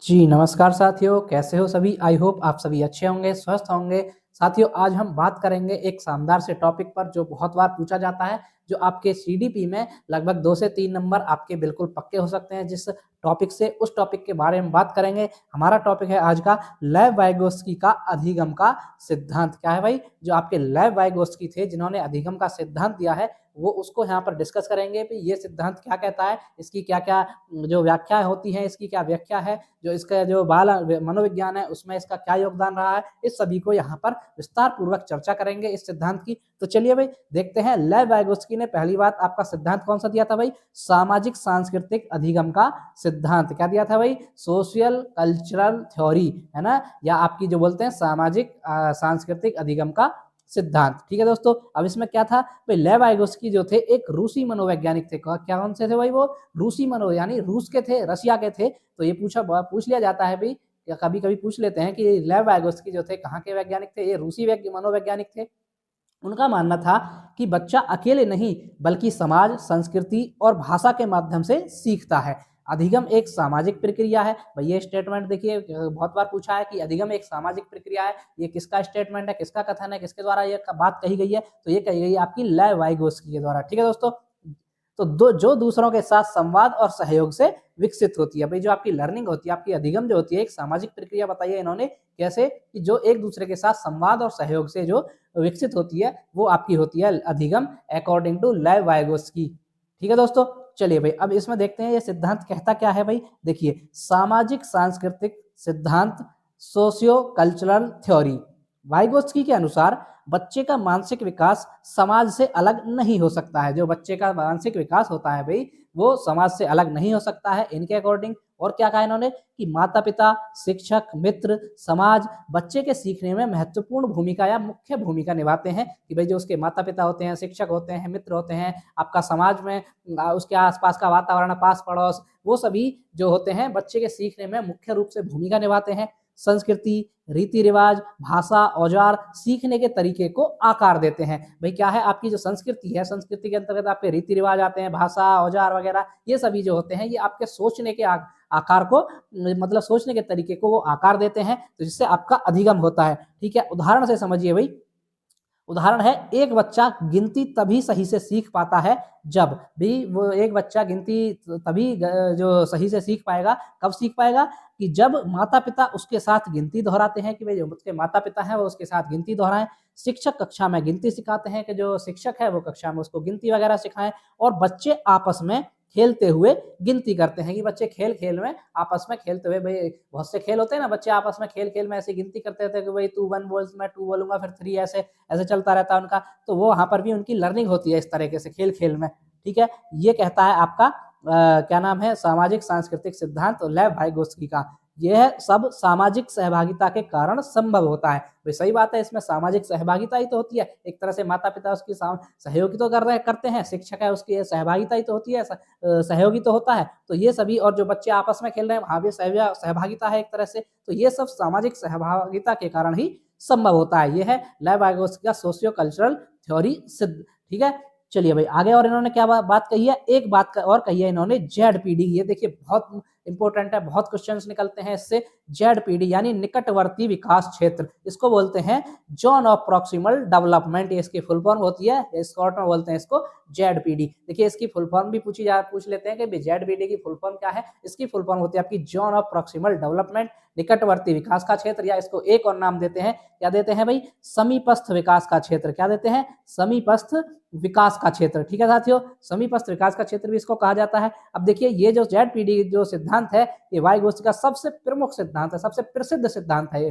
जी, नमस्कार साथियों, कैसे हो सभी? आई होप आप सभी अच्छे होंगे, स्वस्थ होंगे। साथियों, आज हम बात करेंगे एक शानदार से टॉपिक पर जो बहुत बार पूछा जाता है, जो आपके सीडीपी में लगभग 2 से 3 नंबर आपके बिल्कुल पक्के हो सकते हैं। जिस टॉपिक से उस टॉपिक के बारे में बात करेंगे। हमारा टॉपिक है आज का लेव वाइगोत्स्की का अधिगम का सिद्धांत। क्या है भाई? जो आपके लेव वाइगोत्स्की थे, जिन्होंने अधिगम का सिद्धांत दिया है, वो उसको यहाँ पर डिस्कस करेंगे कि ये सिद्धांत क्या कहता है, इसकी क्या-क्या जो व्याख्या होती है, इसकी क्या व्याख्या है, जो इसका जो बाल मनोविज्ञान है उसमें इसका क्या योगदान रहा है, इस सभी को यहाँ पर विस्तार पूर्वक चर्चा करेंगे इस सिद्धांत की। तो चलिए भाई देखते हैं, लेव वाइगोत्स्की ने पहली बात आपका सिद्धांत कौन सा दिया था भाई? सामाजिक सांस्कृतिक अधिगम का सिद्धांत। क्या दिया था भाई? सोशल कल्चरल थ्योरी, है ना, या आपकी जो बोलते हैं सामाजिक सांस्कृतिक अधिगम का सिद्धांत। ठीक है दोस्तों, अब इसमें क्या था भाई? लेव वाइगोत्स्की जो थे एक रूसी मनोवैज्ञानिक थे। क्या कौन से थे भाई? वो रूसी मनो यानी रूस के थे, रशिया के थे। तो ये पूछ लिया जाता है भाई, या कभी-कभी पूछ लेते हैं कि लेव वाइगोत्स्की जो थे कहाँ के वैज्ञानिक थे? ये रूसी मनोवैज्ञानिक थे। उनका मानना था कि बच्चा अकेले नहीं बल्कि समाज, संस्कृति और भाषा के माध्यम से सीखता है। अधिगम एक सामाजिक प्रक्रिया है। भाई ये स्टेटमेंट देखिए, बहुत बार पूछा है कि अधिगम एक सामाजिक प्रक्रिया है। ये किसका स्टेटमेंट है, किसका कथन है, किसके द्वारा ये बात कही गई है? तो ये कही गई है आपकी लेव वाइगोत्स्की के द्वारा। ठीक है दोस्तों, तो जो दूसरों के साथ संवाद और सहयोग से विकसित होती है। भाई जो आपकी लर्निंग होती है, आपकी अधिगम जो होती है, एक सामाजिक प्रक्रिया बताई है इन्होंने। कैसे? कि जो एक दूसरे के साथ संवाद और सहयोग से जो विकसित होती है, वो आपकी होती है अधिगम, अकॉर्डिंग टू लेव वाइगोत्स्की। ठीक है दोस्तों, चलिए भाई अब इसमें देखते हैं ये सिद्धांत कहता क्या है भाई। देखिए, सामाजिक सांस्कृतिक सिद्धांत, सोशियो कल्चरल थ्योरी। वाइगोत्स्की के अनुसार बच्चे का मानसिक विकास समाज से अलग नहीं हो सकता है। जो बच्चे का मानसिक विकास होता है भाई, वो समाज से अलग नहीं हो सकता है इनके अकॉर्डिंग। और क्या कहा इन्होंने कि माता-पिता, शिक्षक, मित्र, समाज बच्चे के सीखने में महत्वपूर्ण भूमिका या मुख्य भूमिका निभाते हैं। कि भाई जो उसके माता-पिता होते हैं, शिक्षक होते हैं, मित्र होते हैं, आपका समाज में उसके आस-पास का वातावरण, पास-पड़ोस, वो सभी जो होते हैं बच्चे के सीखने में मुख्य रूप से भूमिका निभाते हैं। संस्कृति, रीति-रिवाज, भाषा, औजार सीखने के तरीके को आकार देते हैं। भाई क्या है आपकी जो संस्कृति है, संस्कृति के अंतर्गत आपके रीति-रिवाज आते हैं, भाषा, औजार वगैरह ये सभी जो होते हैं, ये आपके सोचने के आकार को मतलब सोचने के तरीके को वो आकार देते हैं, तो जिससे आपका अधिगम होता है। ठीक है? उदाहरण से समझिए भाई, उदाहरण है, एक बच्चा गिनती तभी सही से सीख पाता है जब भी वो एक बच्चा गिनती तभी जो सही से सीख पाएगा, कब सीख पाएगा? कि जब माता-पिता उसके साथ गिनती दोहराते हैं। कि भाई जो उसके माता-पिता हैं वो उसके साथ गिनती दोहराएँ। शिक्षक कक्षा में गिनती सिखाते हैं, कि जो शिक्षक है वो कक्षा में उसको गिनती वगैरह सिखाएँ। और बच्चे आपस में खेलते हुए गिनती करते हैं। कि बच्चे खेल-खेल में आपस में खेलते हुए, भाई बहुत से खेल होते हैं ना, बच्चे आपस में खेल-खेल में ऐसे गिनती करते रहते हैं कि भाई तू 1 बोल्स, मैं 2 बोलूँगा, फिर 3, ऐसे ऐसे चलता रहता है उनका। तो वो वहाँ पर भी उनकी लर्निंग होती है इस तरीके से खेल-खेल में। ठीक है? ये कहता है आपका क्या नाम है, सामाजिक सांस्कृतिक सिद्धांत लेव वाइगोत्स्की का। यह सब सामाजिक सहभागिता के कारण संभव होता है। भाई सही बात है, इसमें सामाजिक सहभागिता ही तो होती है। एक तरह से माता-पिता उसकी सहयोगी तो करते हैं, शिक्षक है उसकी सहभागिता ही तो होती है, सहयोगी तो होता है। तो ये सभी, और जो बच्चे आपस में खेल रहे हैं वहाँ भी सहभागिता है एक तरह से। तो ये सब सामाजिक सहभागिता के कारण ही संभव होता है। ये है लेव वाइगोत्स्की का सोशियो कल्चरल थ्योरी सिद्ध। ठीक है? चलिए भाई आगे, और इन्होंने क्या बात कही है, एक बात और कही है इन्होंने, जेडपीडी। ये देखिए बहुत इंपॉर्टेंट है, बहुत क्वेश्चंस निकलते हैं इससे। जेडपीडी यानी निकटवर्ती विकास क्षेत्र, इसको बोलते हैं जोन ऑफ प्रॉक्सिमल डेवलपमेंट। ये इसकी फुल फॉर्म होती है, शॉर्ट में बोलते हैं इसको जेडपीडी। देखिए इसकी फुल फॉर्म भी पूछ लेते हैं कि जेडपीडी की फुल फॉर्म क्या है। इसकी फुल फॉर्म होती है आपकी जोन ऑफ प्रॉक्सिमल डेवलपमेंट, निकटवर्ती विकास का क्षेत्र, या इसको एक और नाम देते हैं, क्या देते हैं भाई? समीपस्थ विकास का क्षेत्र। क्या देते हैं? समीपस्थ विकास का क्षेत्र। ठीक है साथियों, समीपस्थ विकास का क्षेत्र भी इसको कहा जाता है। अब देखिए ये जो जेडपीडी जो सिद्धांत है, ये वाइगोत्स्की का सबसे प्रमुख सिद्धांत है, सबसे प्रसिद्ध सिद्धांत है ये।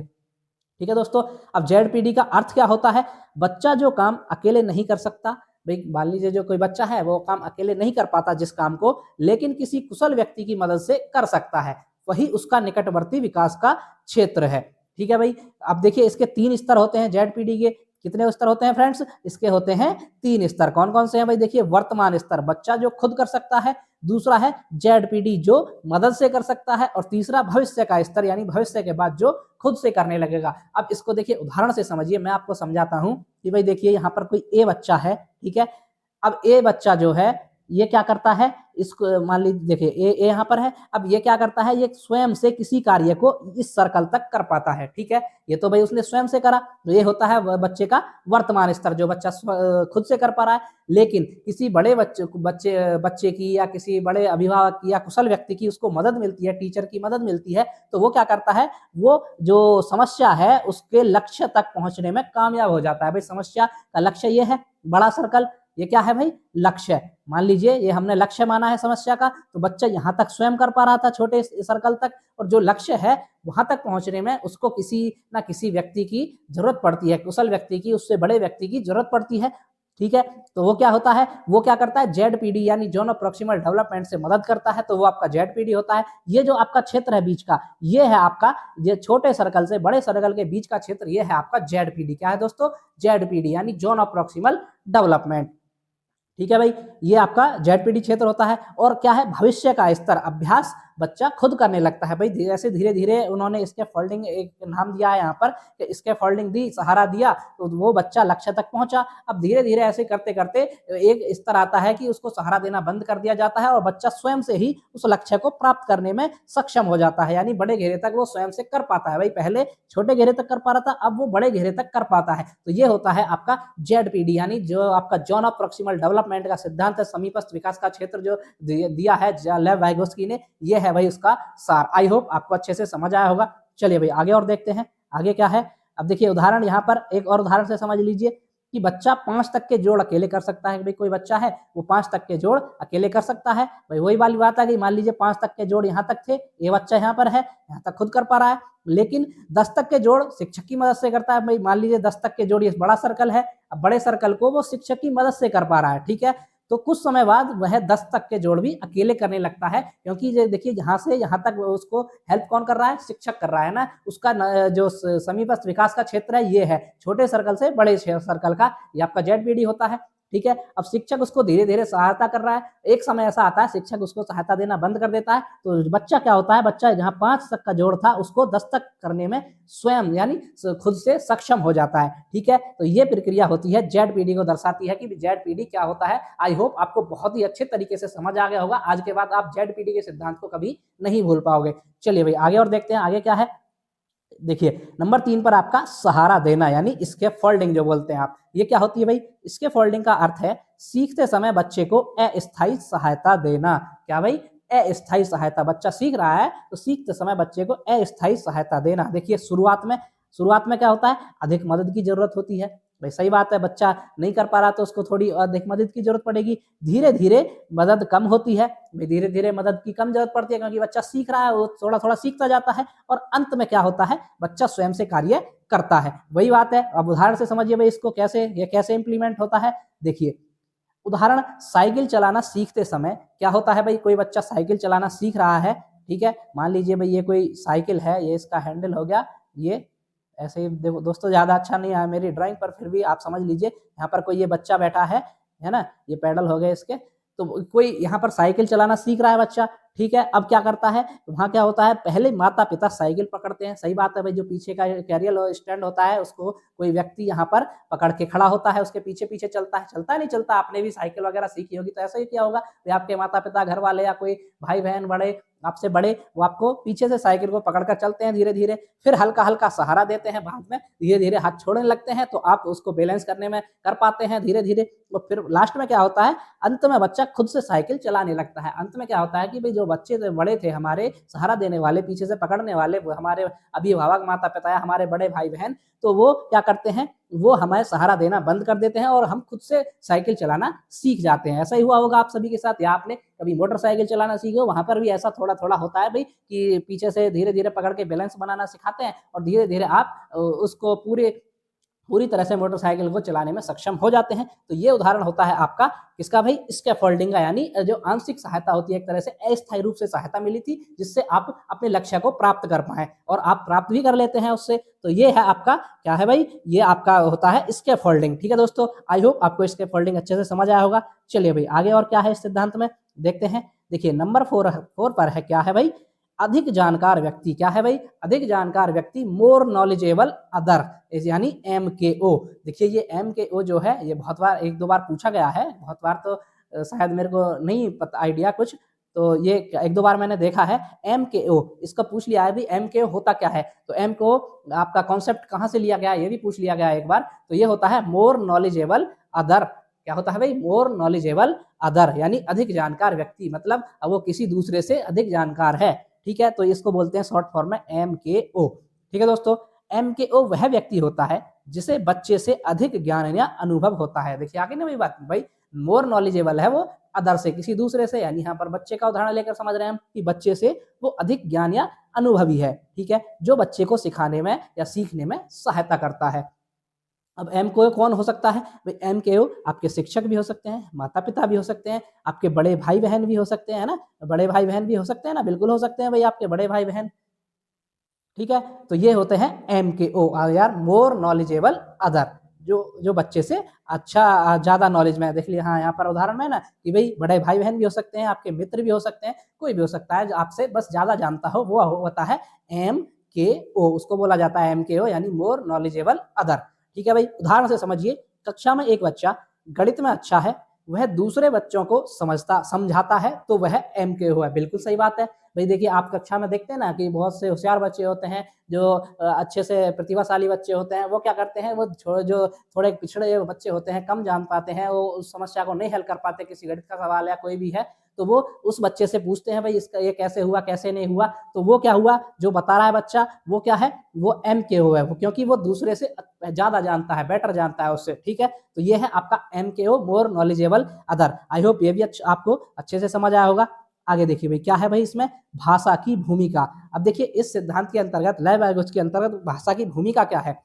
ठीक है दोस्तों, अब जेडपीडी का अर्थ क्या होता है? बच्चा जो काम अकेले नहीं कर सकता, भाई मान लीजिए जो कोई बच्चा है वो काम अकेले नहीं कर पाता जिस काम को, लेकिन किसी कुशल व्यक्ति की मदद से कर सकता है, वही उसका निकटवर्ती विकास का क्षेत्र है। ठीक है भाई, अब देखिए इसके 3 स्तर होते हैं जेडपीडी के। कितने स्तर होते हैं फ्रेंड्स? इसके होते हैं 3 स्तर। कौन कौन से हैं भाई? देखिए, वर्तमान स्तर, बच्चा जो खुद कर सकता है। दूसरा है जेडपीडी जो मदद से कर सकता है। और तीसरा भविष्य का स्तर, यानी भविष्य के बाद जो खुद से करने लगेगा। अब इसको देखिए उदाहरण से समझिए, मैं आपको समझाता हूं कि भाई देखिए यहाँ पर कोई ए बच्चा है। ठीक है? अब ए बच्चा जो है ये क्या करता है, इसको मान लीजिए देखिए ए यहाँ पर है, अब ये क्या करता है, ये स्वयं से किसी कार्य को इस सर्कल तक कर पाता है, ठीक है। ये तो भाई उसने स्वयं से करा, तो ये होता है बच्चे का वर्तमान स्तर, जो बच्चा खुद से कर पा रहा है। लेकिन किसी बड़े बच्चे की या किसी बड़े अभिभावक की या कुशल व्यक्ति की उसको मदद मिलती है, टीचर की मदद मिलती है, तो वो क्या करता है, वो जो समस्या है उसके लक्ष्य तक पहुंचने में कामयाब हो जाता है। भाई समस्या का लक्ष्य ये है, बड़ा सर्कल, ये क्या है भाई, लक्ष्य। मान लीजिए ये हमने लक्ष्य माना है समस्या का, तो बच्चा यहाँ तक स्वयं कर पा रहा था छोटे सर्कल तक, और जो लक्ष्य है वहां तक पहुंचने में उसको किसी ना किसी व्यक्ति की जरूरत पड़ती है, कुशल व्यक्ति की, उससे बड़े व्यक्ति की जरूरत पड़ती है, ठीक है। तो वो क्या होता है, वो क्या करता है, जेडपीडी यानी जोन प्रॉक्सिमल डेवलपमेंट से मदद करता है, तो वो आपका जेडपीडी होता है। ये जो आपका क्षेत्र है बीच का, ये है आपका, ये छोटे सर्कल से बड़े सर्कल के बीच का क्षेत्र, ये है आपका जेडपीडी। क्या है दोस्तों, जेडपीडी यानी जोन ऑफ प्रॉक्सिमल डेवलपमेंट, ठीक है भाई। ये आपका जेडपीडी क्षेत्र होता है। और क्या है, भविष्य का स्तर, अभ्यास बच्चा खुद करने लगता है भाई, जैसे धीरे धीरे उन्होंने इसके फोल्डिंग एक नाम दिया है यहाँ पर कि इसके फोल्डिंग दी, सहारा दिया, तो वो बच्चा लक्ष्य तक पहुंचा। अब धीरे धीरे ऐसे करते करते एक स्तर आता है कि उसको सहारा देना बंद कर दिया जाता है और बच्चा स्वयं से ही उस लक्ष्य को प्राप्त करने में सक्षम हो जाता है, यानी बड़े घेरे तक वो स्वयं से कर पाता है। भाई पहले छोटे घेरे तक कर पा रहा था, अब वो बड़े घेरे तक कर पाता है। तो ये होता है आपका जेडपीडी, यानी जो आपका जोन ऑफ प्रॉक्सिमल डेवलपमेंट का सिद्धांत है, समीपस्थ विकास का क्षेत्र जो दिया है लेव वाइगोस्की ने, ये है भाई उसका सार। आई होप आपको अच्छे से समझ आया होगा। चलिए भाई आगे और देखते हैं, आगे क्या है। अब देखिए उदाहरण, यहाँ पर एक और उदाहरण से समझ लीजिए कि बच्चा 5 तक के जोड़ अकेले कर सकता है। भाई कोई बच्चा है वो 5 तक के जोड़ अकेले कर सकता है। भाई वही वाली बात है कि मान लीजिए 5 तक के जोड़ यहाँ तक थे, ये बच्चा यहाँ पर है, यहाँ तक खुद कर पा रहा है, लेकिन 10 तक के जोड़ शिक्षक की मदद से करता है। भाई मान लीजिए 10 तक के जोड़, ये बड़ा सर्कल है, अब बड़े सर्कल को वो शिक्षक की मदद से कर पा रहा है, ठीक है। तो कुछ समय बाद वह 10 तक के जोड़ भी अकेले करने लगता है, क्योंकि देखिए यहाँ से यहाँ तक उसको हेल्प कौन कर रहा है, शिक्षक कर रहा है ना। उसका जो समीपस्थ विकास का क्षेत्र है ये है छोटे सर्कल से बड़े सर्कल का, ये आपका जेडपीडी होता है, ठीक है। अब शिक्षक उसको धीरे धीरे सहायता कर रहा है, एक समय ऐसा आता है शिक्षक उसको सहायता देना बंद कर देता है, तो बच्चा क्या होता है, बच्चा जहाँ 5 तक का जोड़ था उसको 10 तक करने में स्वयं यानी खुद से सक्षम हो जाता है, ठीक है। तो ये प्रक्रिया होती है, जेडपीडी को दर्शाती है कि जेडपीडी क्या होता है। आई होप आपको बहुत ही अच्छे तरीके से समझ आ गया होगा, आज के बाद आप जेडपीडी के सिद्धांत को कभी नहीं भूल पाओगे। चलिए भाई आगे और देखते हैं, आगे क्या है। देखिए नंबर 3 पर आपका सहारा देना यानी स्केप फोल्डिंग जो बोलते हैं आप, ये क्या होती है भाई, स्केप फोल्डिंग का अर्थ है सीखते समय बच्चे को अस्थायी सहायता देना। क्या भाई, अस्थायी सहायता, बच्चा सीख रहा है तो सीखते समय बच्चे को अस्थायी सहायता देना। देखिए शुरुआत में क्या होता है, अधिक मदद की जरूरत होती है। भाई सही बात है, बच्चा नहीं कर पा रहा तो उसको थोड़ी अधिक मदद की जरूरत पड़ेगी। धीरे धीरे मदद कम होती है, धीरे धीरे मदद की कम जरूरत पड़ती है, क्योंकि बच्चा सीख रहा है, वो थोड़ा थोड़ा सीखता जाता है, और अंत में क्या होता है, बच्चा स्वयं से कार्य करता है। वही बात है, अब उदाहरण से समझिए भाई इसको कैसे, ये कैसे इंप्लीमेंट होता है। देखिए उदाहरण, साइकिल चलाना सीखते समय क्या होता है भाई, कोई बच्चा साइकिल चलाना सीख रहा है, ठीक है। मान लीजिए भाई ये कोई साइकिल है, ये इसका हैंडल हो गया, ये ऐसे ही देखो दोस्तों, ज्यादा अच्छा नहीं आया मेरी ड्राइंग, पर फिर भी आप समझ लीजिए। यहाँ पर कोई ये बच्चा बैठा है ना, ये पैडल हो गए इसके, तो कोई यहाँ पर साइकिल चलाना सीख रहा है बच्चा, ठीक है। अब क्या करता है, वहाँ क्या होता है, पहले माता पिता साइकिल पकड़ते हैं, सही बात है भाई, जो पीछे का कैरियर स्टैंड होता है उसको कोई व्यक्ति यहाँ पर पकड़ के खड़ा होता है, उसके पीछे पीछे चलता है, चलता नहीं चलता, आपने भी साइकिल वगैरह सीखी होगी तो ऐसा ही किया होगा। आपके माता पिता, घर वाले या कोई भाई बहन बड़े आपसे बड़े, वो आपको पीछे से साइकिल को पकड़कर चलते हैं धीरे धीरे, फिर हल्का हल्का सहारा देते हैं, बाद में धीरे धीरे हाथ छोड़ने लगते हैं, तो आप उसको बैलेंस करने में कर पाते हैं धीरे धीरे। और फिर लास्ट में क्या होता है, अंत में बच्चा खुद से साइकिल चलाने लगता है। अंत में क्या होता है कि भाई जो बच्चे बड़े थे हमारे, सहारा देने वाले, पीछे से पकड़ने वाले, वो हमारे अभिभावक, माता पिता या हमारे बड़े भाई बहन, तो वो क्या करते हैं, वो हमें सहारा देना बंद कर देते हैं और हम खुद से साइकिल चलाना सीख जाते हैं। ऐसा ही हुआ होगा आप सभी के साथ, या आपने कभी मोटरसाइकिल चलाना सीखे हो, वहां पर भी ऐसा थोड़ा थोड़ा होता है भाई कि पीछे से धीरे धीरे पकड़ के बैलेंस बनाना सिखाते हैं, और धीरे धीरे आप उसको पूरी तरह से मोटरसाइकिल को चलाने में सक्षम हो जाते हैं। तो ये उदाहरण होता है आपका किसका भाई, स्कैफोल्डिंग का, यानी जो आंशिक सहायता होती है, एक तरह से अस्थायी रूप से सहायता मिली थी जिससे आप अपने लक्ष्य को प्राप्त कर पाए, और आप प्राप्त भी कर लेते हैं उससे। तो ये है आपका क्या है भाई, ये आपका होता है स्कैफोल्डिंग, ठीक है दोस्तों। आई होप आपको स्कैफोल्डिंग अच्छे से समझ आया होगा। चलिए भाई आगे और क्या है इस सिद्धांत में देखते हैं। देखिए नंबर 4 पर है क्या है भाई, अधिक जानकार व्यक्ति। क्या है भाई, अधिक जानकार व्यक्ति, मोर नॉलेजेबल अदर, यानी MKO। देखिए ये MKO जो है, ये बहुत बार, 1-2 बार पूछा गया है, बहुत बार तो शायद मेरे को नहीं पता आइडिया कुछ, तो ये एक दो बार मैंने देखा है। MKO इसका पूछ लिया है भी MKO होता क्या है, तो MKO आपका कॉन्सेप्ट कहाँ से लिया गया ये भी पूछ लिया गया है एक बार। तो ये होता है मोर नॉलेजेबल अदर। क्या होता है भाई? मोर नॉलेजेबल अदर, यानी अधिक जानकार व्यक्ति, मतलब वो किसी दूसरे से अधिक जानकार है। ठीक है, तो इसको बोलते हैं शॉर्ट फॉर्म में MKO। ठीक है दोस्तों, MKO वह व्यक्ति होता है जिसे बच्चे से अधिक ज्ञान या अनुभव होता है। देखिए आगे ना वही बात, भाई मोर नॉलेजेबल है वो अदर से, किसी दूसरे से, यानी यहाँ पर बच्चे का उदाहरण लेकर समझ रहे हैं हम कि बच्चे से वो अधिक ज्ञान या अनुभवी है। ठीक है, जो बच्चे को सिखाने में या सीखने में सहायता करता है। अब MKO कौन हो सकता है? भाई MKO आपके शिक्षक भी हो सकते हैं, माता पिता भी हो सकते हैं, आपके बड़े भाई बहन भी हो सकते हैं ना, बड़े भाई बहन भी हो सकते हैं ना, बिल्कुल हो सकते हैं भाई आपके बड़े भाई बहन। ठीक है, तो ये होते हैं MKO यार, मोर नॉलेजेबल अदर, जो जो बच्चे से अच्छा ज़्यादा नॉलेज में है। देख लिया, हाँ यहाँ पर उदाहरण में ना कि भाई बड़े भाई बहन भी हो सकते हैं, आपके मित्र भी हो सकते हैं, कोई भी हो सकता है जो आपसे बस ज़्यादा जानता हो, वो होता है MKO, उसको बोला जाता है MKO, यानी मोर नॉलेजेबल अदर। ठीक है भाई, उदाहरण से समझिए, कक्षा में एक बच्चा गणित में अच्छा है, वह दूसरे बच्चों को समझाता है, तो वह MKO है। बिल्कुल सही बात है भाई। देखिए आप कक्षा में देखते हैं ना कि बहुत से होशियार बच्चे होते हैं, जो अच्छे से प्रतिभाशाली बच्चे होते हैं, वो क्या करते हैं, वो जो थोड़े पिछड़े बच्चे होते हैं, कम जान पाते हैं, वो उस समस्या को नहीं हल कर पाते, किसी गणित का सवाल या कोई भी है, तो वो उस बच्चे से पूछते हैं भाई इसका ये कैसे हुआ, कैसे नहीं हुआ, तो वो क्या हुआ, जो बता रहा है बच्चा वो क्या है, वो MKO है, वो क्योंकि वो दूसरे से ज़्यादा जानता है, बेटर जानता है उससे। ठीक है, तो ये है आपका MKO, more knowledgeable other. I hope ये भी आपको अच्छे से समझ आया होगा। आगे देखिए भाई क्या है भाई इसमें, भाषा की भूमिका। अब देखिए इस सिद्धांत के अंतर्गत, लेव वाइगोत्स्की के अंतर्गत भाषा की भूमिका क्या है।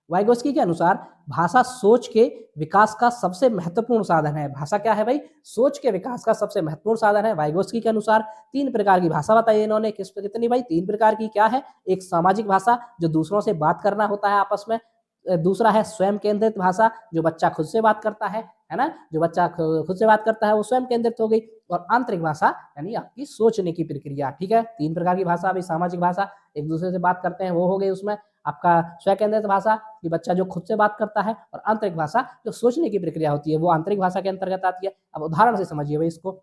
वाइगोत्स्की के अनुसार भाषा सोच के विकास का सबसे महत्वपूर्ण साधन है। भाषा क्या है भाई? सोच के विकास का सबसे महत्वपूर्ण साधन है। वाइगोत्स्की के अनुसार 3 प्रकार की भाषा बताई इन्होंने, कितनी भाई? 3 प्रकार की। क्या है? एक सामाजिक भाषा, जो दूसरों से बात करना होता है आपस में। दूसरा है स्वयं केंद्रित भाषा, जो बच्चा खुद से बात करता है ना, जो बच्चा खुद से बात करता है वो स्वयं केंद्रित हो गई। और आंतरिक भाषा यानी आपकी सोचने की प्रक्रिया। ठीक है, 3 प्रकार की भाषा। अभी सामाजिक भाषा, एक दूसरे से बात करते हैं, वो हो गई। उसमें आपका स्व केंद्रित भाषा, कि बच्चा जो खुद से बात करता है, और आंतरिक भाषा जो सोचने की प्रक्रिया होती है, वो आंतरिक भाषा के अंतर्गत आती है। अब उदाहरण से समझिए भाई इसको।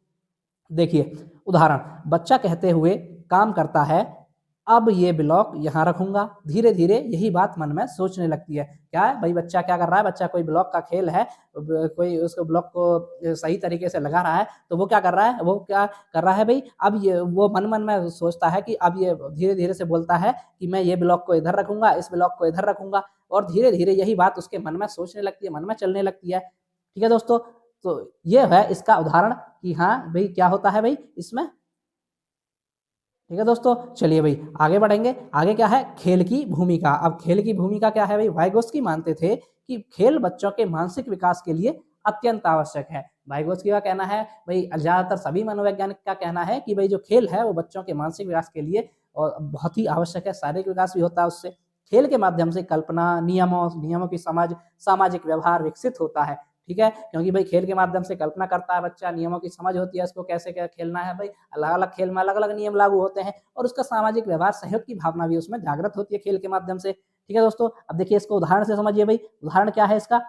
देखिए उदाहरण, बच्चा कहते हुए काम करता है, अब ये ब्लॉक यहाँ रखूंगा। धीरे धीरे यही बात मन में सोचने लगती है। क्या है भाई? बच्चा क्या कर रहा है? बच्चा कोई ब्लॉक का खेल है, कोई उसको ब्लॉक को सही तरीके से लगा रहा है, तो वो क्या कर रहा है, वो क्या कर रहा है भाई, अब ये वो मन मन में सोचता है कि अब ये धीरे धीरे से बोलता है कि मैं ये ब्लॉक को इधर रखूंगा, इस ब्लॉक को इधर रखूंगा, और धीरे धीरे यही बात उसके मन में सोचने लगती है, मन में चलने लगती है। ठीक है दोस्तों, तो ये है इसका उदाहरण कि हाँ भाई क्या होता है भाई इसमें। ठीक है दोस्तों, चलिए भाई आगे बढ़ेंगे। आगे क्या है? खेल की भूमिका। अब खेल की भूमिका क्या है भाई? वाइगोत्स्की मानते थे कि खेल बच्चों के मानसिक विकास के लिए अत्यंत आवश्यक है। वाइगोत्स्की का कहना है भाई, ज्यादातर सभी मनोवैज्ञानिक का कहना है कि भाई जो खेल है वो बच्चों के मानसिक विकास के लिए और बहुत ही आवश्यक है। शारीरिक विकास भी होता है उससे। खेल के माध्यम से कल्पना, नियमों की समझ, सामाजिक व्यवहार विकसित होता है। ठीक है, क्योंकि भाई खेल के माध्यम से कल्पना करता है बच्चा, नियमों की समझ होती है इसको, कैसे क्या खेलना है भाई, अलग अलग खेल में अलग अलग नियम लागू होते हैं, और उसका सामाजिक व्यवहार, सहयोग की भावना भी उसमें जागृत होती है खेल के माध्यम से। ठीक है दोस्तों, अब देखिए इसको उदाहरण से समझिए भाई। उदाहरण क्या है इसका,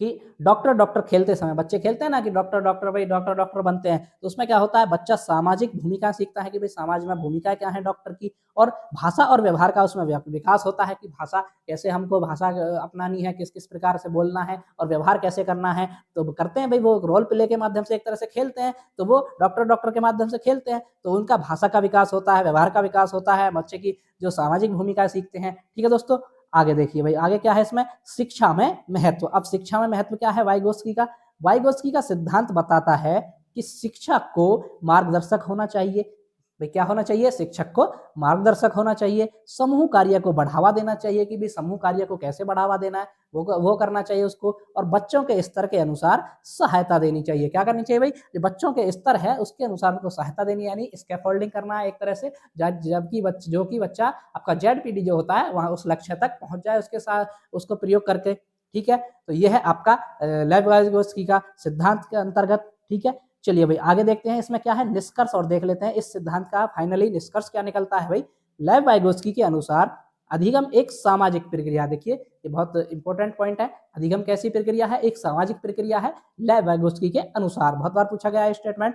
कि डॉक्टर डॉक्टर खेलते समय, बच्चे खेलते हैं ना कि डॉक्टर डॉक्टर भाई, डॉक्टर डॉक्टर बनते हैं, तो उसमें क्या होता है, बच्चा सामाजिक भूमिका सीखता है कि भाई समाज में भूमिका क्या है डॉक्टर की, और भाषा और व्यवहार का उसमें विकास होता है कि भाषा कैसे, हमको भाषा अपनानी है, किस किस प्रकार से बोलना है, और व्यवहार कैसे करना है। तो करते हैं भाई, वो रोल प्ले के माध्यम से एक तरह से खेलते हैं, तो वो डॉक्टर डॉक्टर के माध्यम से खेलते हैं, तो उनका भाषा का विकास होता है, व्यवहार का विकास होता है, बच्चे की जो सामाजिक भूमिका सीखते हैं। ठीक है दोस्तों, आगे देखिए भाई, आगे क्या है इसमें, शिक्षा में महत्व। अब शिक्षा में महत्व क्या है वाइगोत्स्की का? वाइगोत्स्की का सिद्धांत बताता है कि शिक्षक को मार्गदर्शक होना चाहिए। भाई क्या होना चाहिए? शिक्षक को मार्गदर्शक होना चाहिए। समूह कार्य को बढ़ावा देना चाहिए कि भाई समूह कार्य को कैसे बढ़ावा देना है, वो करना चाहिए उसको, और बच्चों के स्तर के अनुसार सहायता देनी चाहिए। क्या करनी चाहिए भाई? जो बच्चों के स्तर है उसके अनुसार उनको सहायता देनी, यानी स्कैफोल्डिंग करना है एक तरह से, जबकि जो कि बच्चा आपका ZPD जो होता है वहाँ उस लक्ष्य तक पहुंच जाए उसके साथ, उसको प्रयोग करके। ठीक है, तो ये है आपका लेव वाइगोत्स्की का सिद्धांत के अंतर्गत। ठीक है, चलिए भाई आगे देखते हैं इसमें क्या है निष्कर्ष, और देख लेते हैं इस सिद्धांत का फाइनली निष्कर्ष क्या निकलता है भाई। लेव वाइगोत्स्की के अनुसार अधिगम एक सामाजिक प्रक्रिया, देखिए ये बहुत इंपॉर्टेंट पॉइंट है। अधिगम कैसी प्रक्रिया है? एक सामाजिक प्रक्रिया है लेव वाइगोत्स्की के अनुसार। बहुत बार पूछा गया है स्टेटमेंट।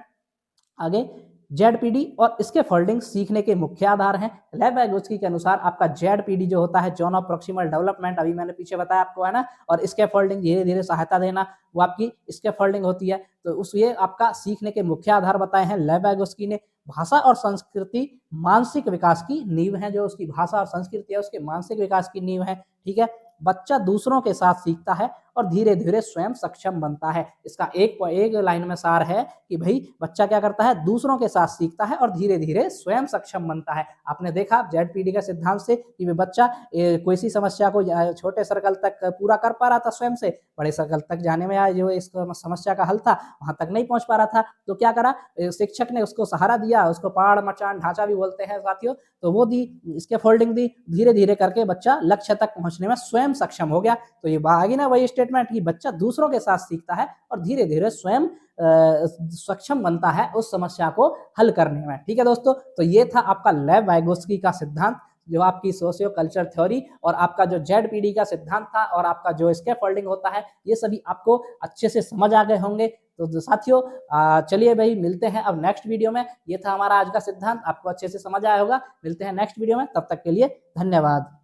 आगे जेडपीडी और इसके फोल्डिंग सीखने के मुख्य आधार हैं। लेव वाइगोत्स्की के अनुसार आपका जेडपीडी जो होता है जोन ऑफ प्रोक्सिमल डेवलपमेंट, अभी मैंने पीछे बताया आपको, है ना, और इसके फोल्डिंग धीरे धीरे सहायता देना, वो आपकी इसके फोल्डिंग होती है। तो उस ये आपका सीखने के मुख्य आधार बताए हैं लेव वाइगोत्स्की ने। भाषा और संस्कृति मानसिक विकास की नींव है, जो उसकी भाषा और संस्कृति है उसके मानसिक विकास की नींव है। ठीक है, बच्चा दूसरों के साथ सीखता है और धीरे धीरे स्वयं सक्षम बनता है। इसका एक लाइन में सार है कि भाई बच्चा क्या करता है? दूसरों के साथ सीखता है और धीरे धीरे स्वयं सक्षम बनता है। आपने देखा जेडपीडी का सिद्धांत से कि वे बच्चा कोई सी समस्या को छोटे सर्कल तक पूरा कर पा रहा था स्वयं से, बड़े सर्कल तक जाने में जो इस समस्या का हल था वहां तक नहीं पहुंच पा रहा था। तो क्या करा? शिक्षक ने उसको सहारा दिया, उसको पहाड़ मचान ढांचा भी बोलते हैं साथियों, तो वो दी, इसके फोल्डिंग दी, धीरे धीरे करके बच्चा लक्ष्य तक पहुंचने में स्वयं सक्षम हो गया। तो ये आ गई ना वही स्टेटमेंट कि बच्चा दूसरों के साथ सीखता है और धीरे धीरे स्वयं सक्षम बनता है उस समस्या को हल करने में। ठीक है दोस्तों, तो ये था आपका लेव वाइगोत्स्की का सिद्धांत, जो आपकी सोशियो कल्चर थ्योरी, और आपका जो जेडपीडी का सिद्धांत था, और आपका जो स्कैफोल्डिंग होता है, ये सभी आपको अच्छे से समझ आ गए होंगे। तो साथियों चलिए भाई मिलते हैं अब नेक्स्ट वीडियो में। ये था हमारा आज का सिद्धांत, आपको अच्छे से समझ आया होगा। मिलते हैं नेक्स्ट वीडियो में, तब तक के लिए धन्यवाद।